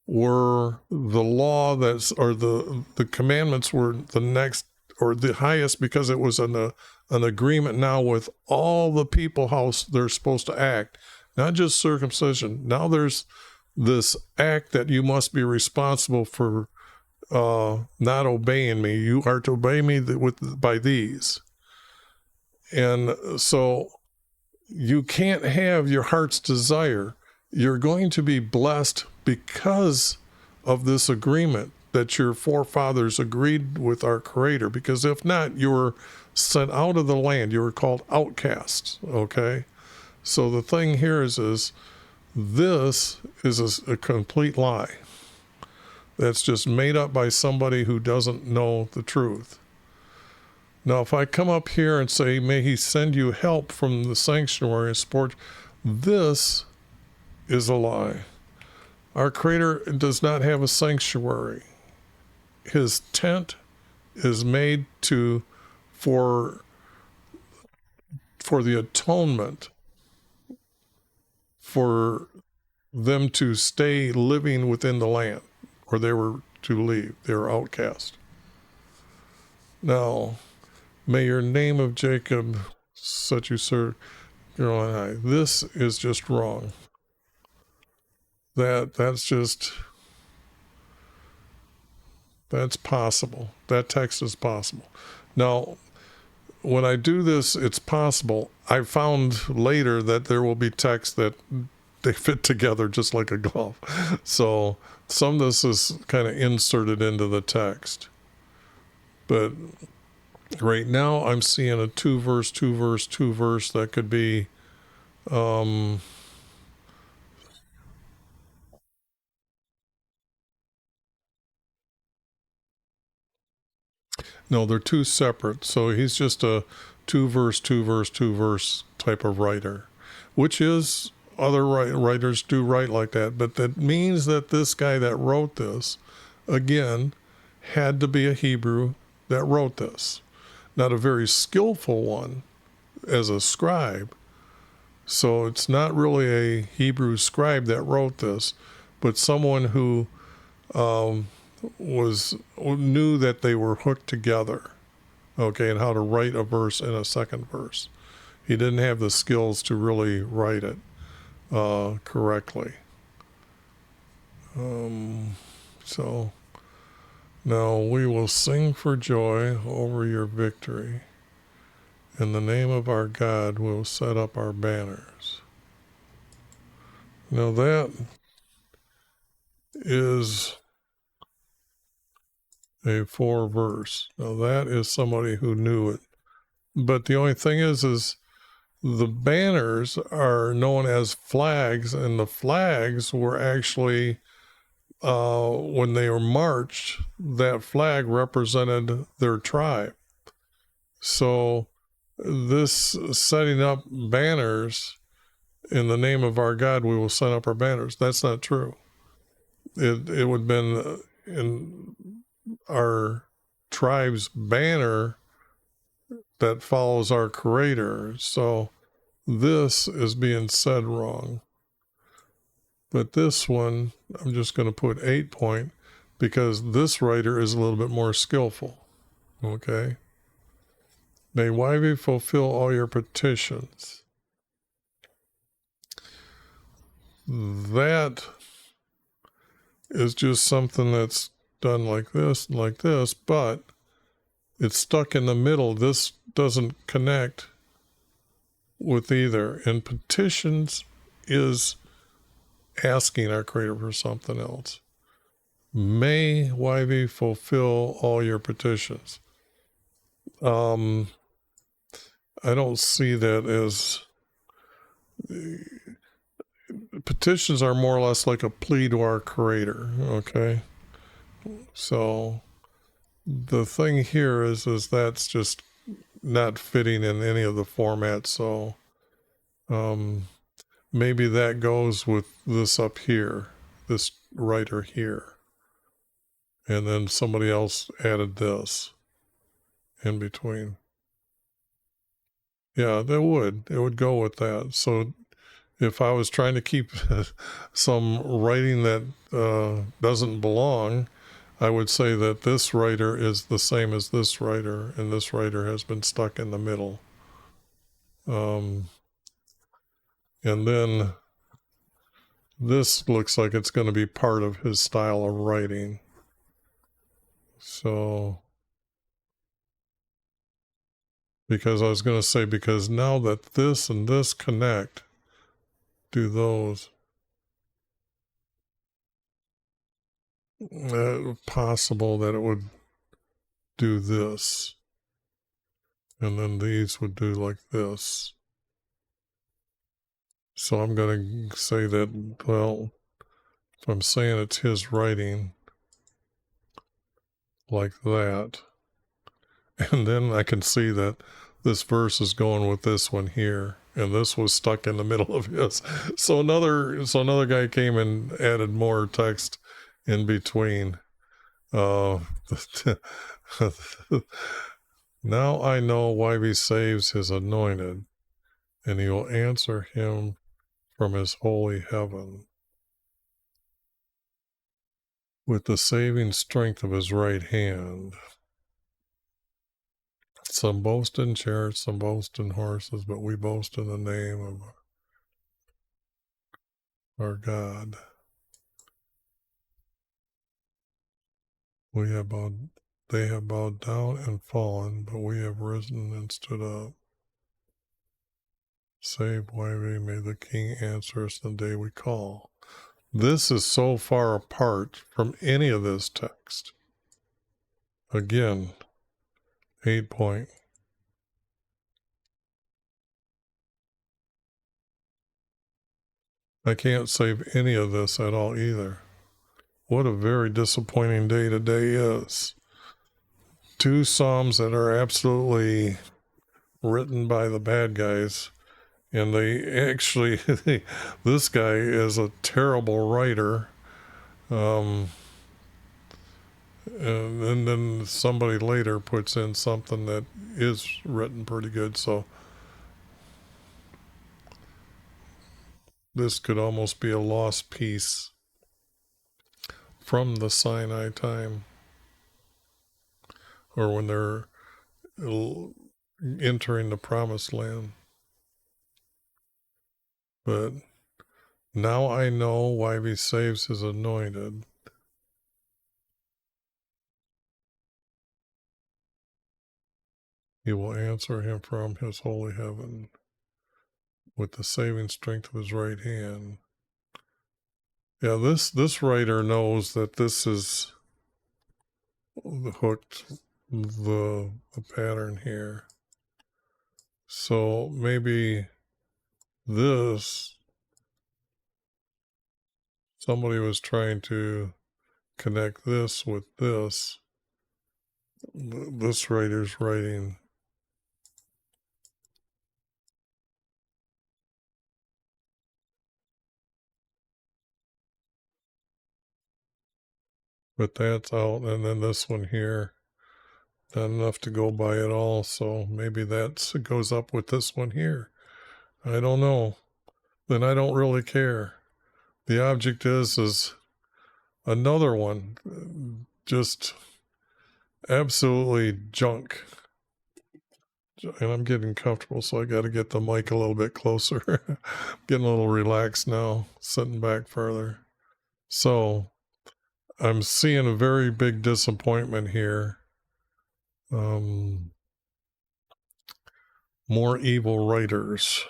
were the law or the commandments were the next or the highest, because it was an agreement now with all the people how they're supposed to act, not just circumcision. Now there's this act that you must be responsible for not obeying me. You are to obey me by these. And so you can't have your heart's desire. You're going to be blessed because of this agreement that your forefathers agreed with our Creator. Because if not, you were sent out of the land. You were called outcasts, okay? So the thing here is this is a complete lie that's just made up by somebody who doesn't know the truth. Now, if I come up here and say, may He send you help from the sanctuary and support, this is a lie. Our Creator does not have a sanctuary. His tent is made for the atonement, for them to stay living within the land, or they were to leave. They were outcast. Now, may your name of Jacob set you serve your own eye. This is just wrong. That's possible. That text is possible. Now, when I do this, it's possible. I found later that there will be texts that they fit together just like a glove. So some of this is kind of inserted into the text. But right now I'm seeing a 2-verse that could be no, they're 2 separate. So he's just a 2-verse type of writer, which is other writers do write like that. But that means that this guy that wrote this, again, had to be a Hebrew that wrote this. Not a very skillful one as a scribe. So it's not really a Hebrew scribe that wrote this, but someone who knew that they were hooked together, okay, and how to write a verse in a second verse. He didn't have the skills to really write it correctly. So now we will sing for joy over your victory. In the name of our God, we'll set up our banners. Now that is a 4 verse. Now that is somebody who knew it. But the only thing is the banners are known as flags, and the flags were actually, when they were marched, that flag represented their tribe. So this setting up banners, in the name of our God, we will set up our banners. That's not true. It would have been in our tribe's banner that follows our Creator. So this is being said wrong. But this one, I'm just going to put 8 point because this writer is a little bit more skillful. Okay? May YV fulfill all your petitions. That is just something that's done like this, but it's stuck in the middle. This doesn't connect with either. And petitions is asking our Creator for something else. May YV fulfill all your petitions. I don't see that as... petitions are more or less like a plea to our Creator, okay? So the thing here is that's just not fitting in any of the formats, so maybe that goes with this up here, this writer here. And then somebody else added this in between. Yeah, it would go with that. So if I was trying to keep some writing that doesn't belong, I would say that this writer is the same as this writer, and this writer has been stuck in the middle. And then this looks like it's going to be part of his style of writing. So, because I was going to say, because now that this and this connect, do those. Possible that it would do this. And then these would do like this. So I'm going to say that, well, if I'm saying it's his writing, like that. And then I can see that this verse is going with this one here. And this was stuck in the middle of his. So another guy came and added more text in between. Now I know why he saves his anointed, and he will answer him from his holy heaven with the saving strength of his right hand. Some boast in chariots, some boast in horses, but we boast in the name of our God. They have bowed down and fallen, but we have risen and stood up. Save YV, may the King answer us the day we call. This is so far apart from any of this text. Again, 8 point. I can't save any of this at all either. What a very disappointing day today is. 2 Psalms that are absolutely written by the bad guys. And they actually, this guy is a terrible writer. And then somebody later puts in something that is written pretty good. So this could almost be a lost piece from the Sinai time, or when they're entering the promised land. But Now I know why he saves his anointed. He will answer him from his holy heaven with the saving strength of his right hand. Yeah, this writer knows that this is the hooked the pattern here. So maybe this, somebody was trying to connect this with this. This writer's writing. But that's out, and then this one here, not enough to go by at all, so maybe that goes up with this one here. I don't know. Then I don't really care. The object is another one, just absolutely junk. And I'm getting comfortable, so I got to get the mic a little bit closer. Getting a little relaxed now, sitting back further. So I'm seeing a very big disappointment here. More evil writers.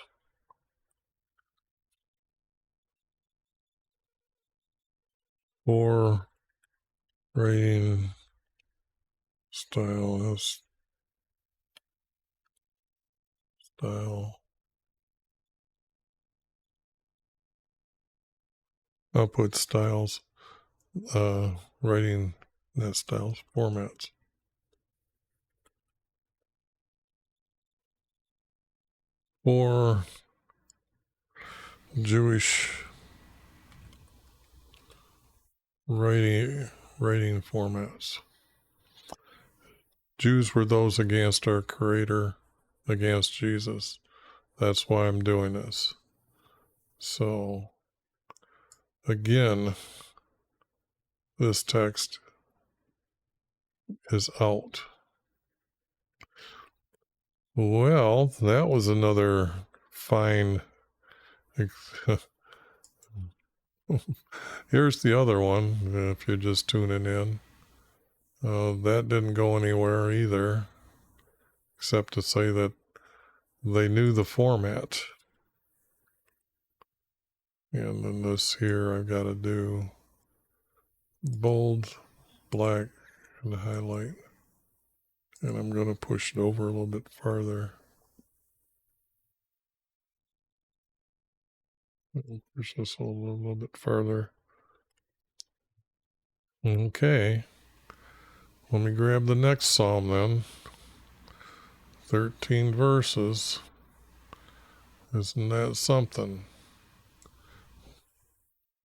Or writing style. I'll put styles. Writing that styles formats. Or Jewish writing formats. Jews were those against our Creator, against Jesus. That's why I'm doing this. So, again, this text is out. Well, that was another fine. Here's the other one, if you're just tuning in. That didn't go anywhere either, except to say that they knew the format. And then this here, I've got to do bold, black, and highlight. And I'm going to push it over a little bit farther. Push this a little bit farther. Okay. Let me grab the next psalm then. 13 verses. Isn't that something?